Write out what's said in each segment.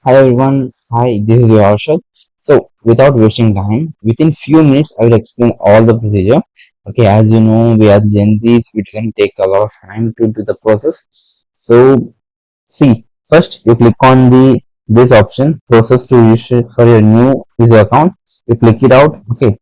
Hi everyone, hi, this is your Arshad. So, without wasting time, within few minutes, I will explain all the procedure. Okay, as you know, we are Gen Zs, which doesn't take a lot of time to do the process. So, see, first you click on the this option, process to register for your new user account. You click it out, okay,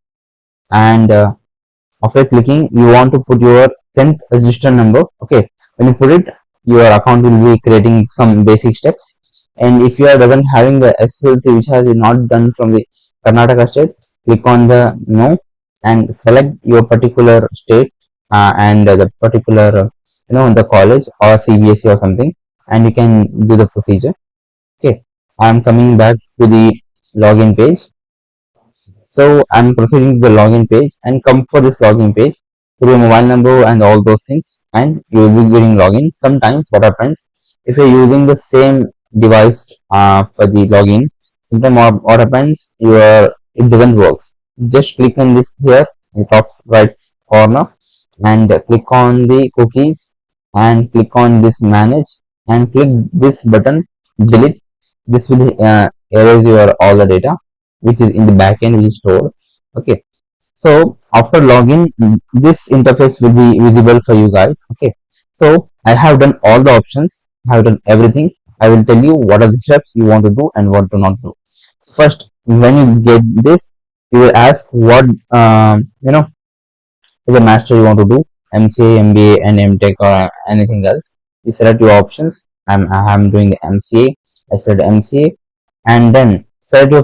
and after clicking, you want to put your 10th register number. Okay, when you put it, your account will be creating some basic steps. And if you are doesn't having the SSLC, which has not done from the Karnataka state, click on the no and select your particular state and the particular the college or CBSE or something, and you can do the procedure. Okay, I am coming back to the login page. So I'm proceeding to the login page and come for this login page, put your mobile number and all those things, and you will be getting login. Sometimes what happens if you're using the same device for the login, sometimes what happens it doesn't work. Just click on this here in the top right corner and click on the cookies and click on this manage and click this button delete. This will erase your all the data which is in the backend which is stored. Okay, so after login, this interface will be visible for you guys. Okay, so I have done all the options, I have done everything. I will tell you what are the steps you want to do and what to not do. So first, when you get this, you will ask what is a master you want to do, MCA, MBA, and M.Tech or anything else. You select your options. I'm doing the MCA. I select MCA, and then select your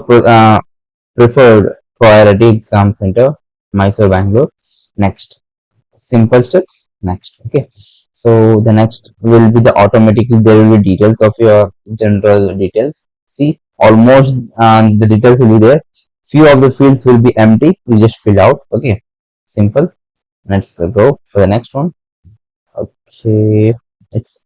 preferred priority exam center, Mysore, Bangalore. Next, simple steps. Next, okay. So the next will be the automatically there will be details of your general details. See, almost the details will be there. Few of the fields will be empty. You just fill out. Okay, simple. Let's go for the next one. Okay, it's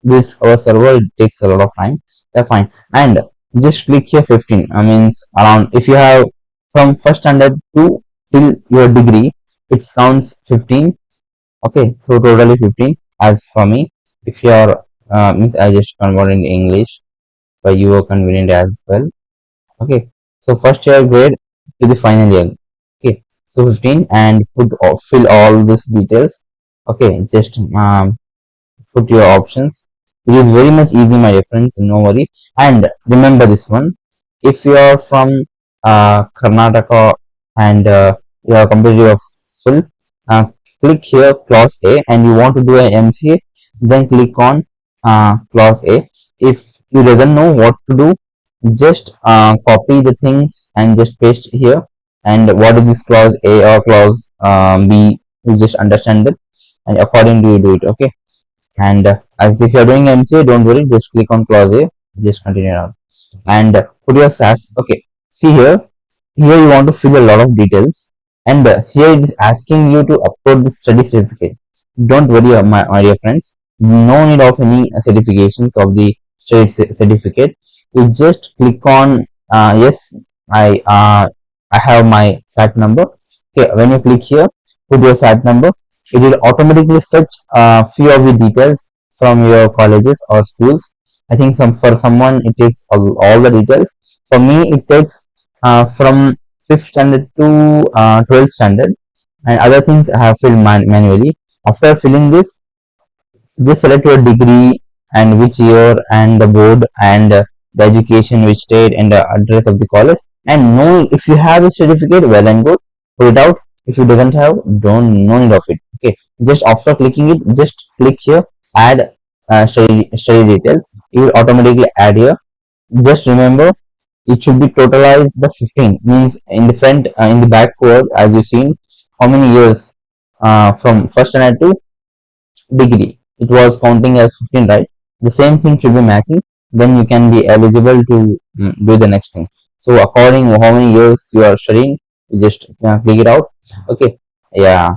this our server takes a lot of time. That's fine. And just click here 15. I means around if you have from first standard to till your degree, it counts 15. Okay, so totally 15 as for me. If you are means I just convert in English for your convenient as well. Okay, so first year grade to the final year. Okay, so 15 and fill all these details. Okay, just put your options. It is very much easy, my dear friends, no worry. And remember this one, if you are from Karnataka and you are completely full, uh, click here clause A and you want to do an MCA, then click on clause A. If you doesn't know what to do, just copy the things and just paste here. And what is this clause A or clause B, you just understand it and accordingly you do it. Okay, and as if you're doing MCA, don't worry, just click on clause A, just continue on and put your SAS. Okay, see here you want to fill a lot of details, and here it is asking you to upload the study certificate. Don't worry, my dear friends, no need of any certifications of the study certificate. You just click on yes, I have my SAT number. Okay, when you click here, put your SAT number, it will automatically fetch few of the details from your colleges or schools. I think for someone it takes all the details. For me, it takes from 5th standard to 12th standard, and other things I have filled manually. After filling this, just select your degree and which year and the board and the education, which state and the address of the college. And know if you have a certificate, well and good, put it out. If you doesn't have, don't no need of it. Okay, just after clicking it, just click here, add study details. It will automatically add here. Just remember, it should be totalized the 15 means in the front in the back word as you seen how many years from first standard to degree it was counting as 15, right? The same thing should be matching, then you can be eligible to do the next thing. So according to how many years you are studying, you just click it out. Okay, yeah,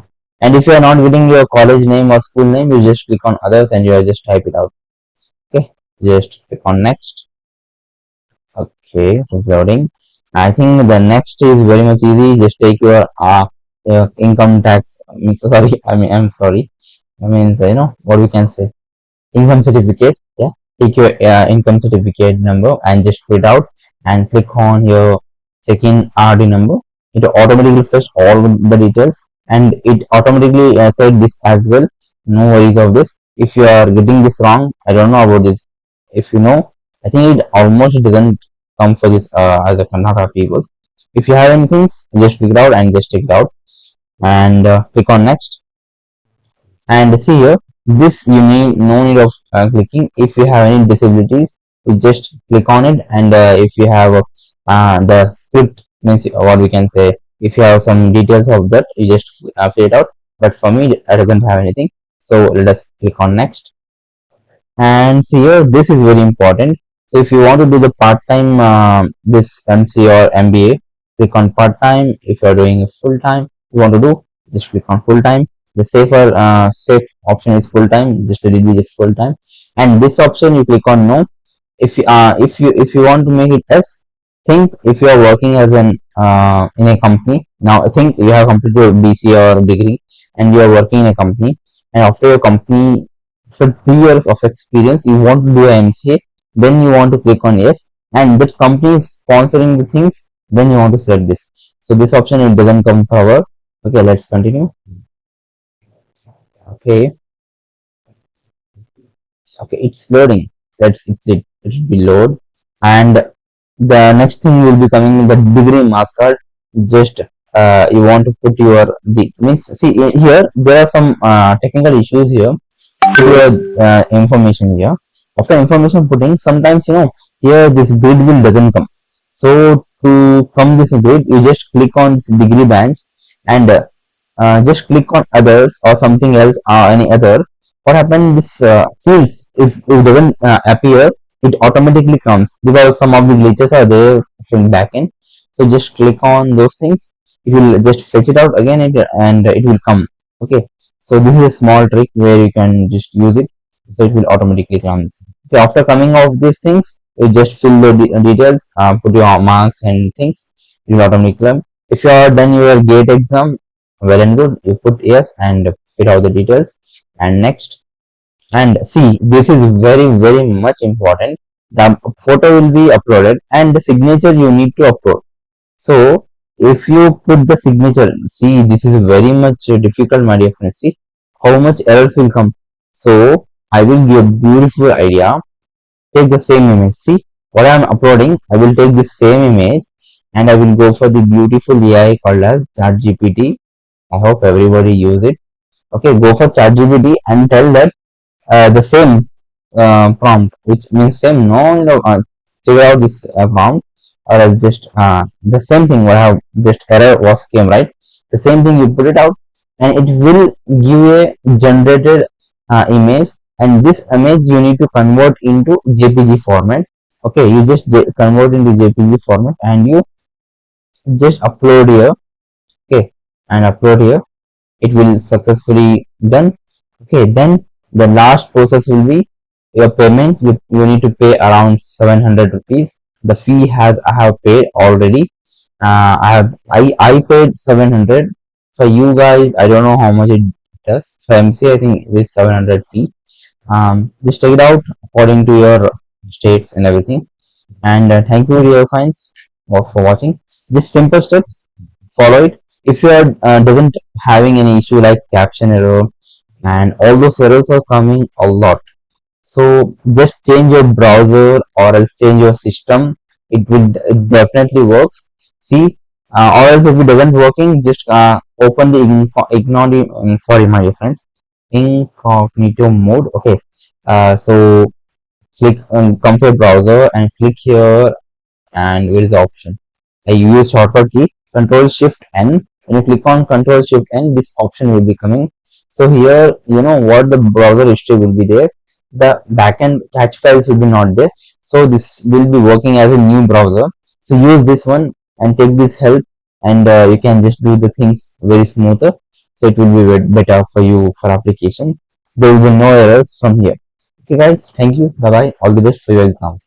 and if you are not getting your college name or school name, you just click on others and you are just type it out. Okay, just click on next. Okay, it's loading. I think the next is very much easy. Just take your income tax. Sorry, I'm sorry. I mean, what we can say, income certificate. Yeah, take your income certificate number and just fill it out and click on your check-in RD number. It automatically fetch all the details and it automatically said this as well. No worries of this. If you are getting this wrong, I don't know about this. If you know, I think it almost doesn't come for this as a Karnataka people. If you have anything, just figure out and just check it out and click on next. And see here, this you need no need of clicking. If you have any disabilities, you just click on it. And if you have the script, means what we can say, if you have some details of that, you just fill it out. But for me, I doesn't have anything, so let us click on next. And see here, this is very important. So if you want to do the part-time this MCA or MBA, click on part-time. If you are doing full-time, you want to do, just click on full-time. The safe option is full-time. Just delete the full-time. And this option you click on no. If you want to make it as, think if you are working as an in a company. Now I think you have completed BC or degree and you are working in a company, and after your company for 3 years of experience you want to do an MCA, then you want to click on yes, and that company is sponsoring the things, then you want to select this. So this option it doesn't come forward. Okay, let's continue. Okay, okay, it's loading. It will be load. And the next thing will be coming in the degree marks card. Just you want to put your means, see here there are some technical issues here. Put your information here. After information putting, sometimes here this grid will doesn't come. So to come this grid, you just click on this degree branch and just click on others or something else or any other. What happens, this fields, if it doesn't appear, it automatically comes because some of the glitches are there from backend. So just click on those things, it will just fetch it out again and it will come. Okay, so this is a small trick where you can just use it, so it will automatically come. Okay, after coming of these things, you just fill the details, put your marks and things, it will automatically come. If you are done your gate exam, well and good, you put yes and fill out the details and next. And see, this is very much important. The photo will be uploaded and the signature you need to upload. So if you put the signature, see this is very much difficult, my dear friends. See how much errors will come. So I will give a beautiful idea. Take the same image. See what I am uploading, I will take the same image and I will go for the beautiful AI called as ChatGPT. I hope everybody use it. Okay, go for ChatGPT and tell that the same prompt, which means same, no, figure out this prompt, or else just the same thing what I have just error was came, right? The same thing you put it out and it will give a generated image, and this image you need to convert into JPG format. Okay, you just convert into JPG format and you just upload here. Okay, and upload here, it will successfully done. Okay, then the last process will be your payment. You need to pay around 700 rupees. The fee has I have paid already. I paid 700. For you guys, I don't know how much it does. For MC, I think it is 700 fee. Just take it out according to your states and everything. And thank you dear friends for watching. Just simple steps, follow it. If you are doesn't having any issue like caption error and all those errors are coming a lot, so just change your browser or else change your system. It definitely works. See, or else if it doesn't working, just open the sorry my friends, incognito mode. Okay, so click on comfort browser and click here, and where is the option? I use shortcut key Control Shift N. When you click on Control Shift N, this option will be coming. So here, you know what, the browser history will be there. The backend cache files will be not there. So this will be working as a new browser. So use this one and take this help, and you can just do the things very smoother. So it will be better for you for application. There will be no errors from here. Okay guys, thank you. Bye bye. All the best for your exams.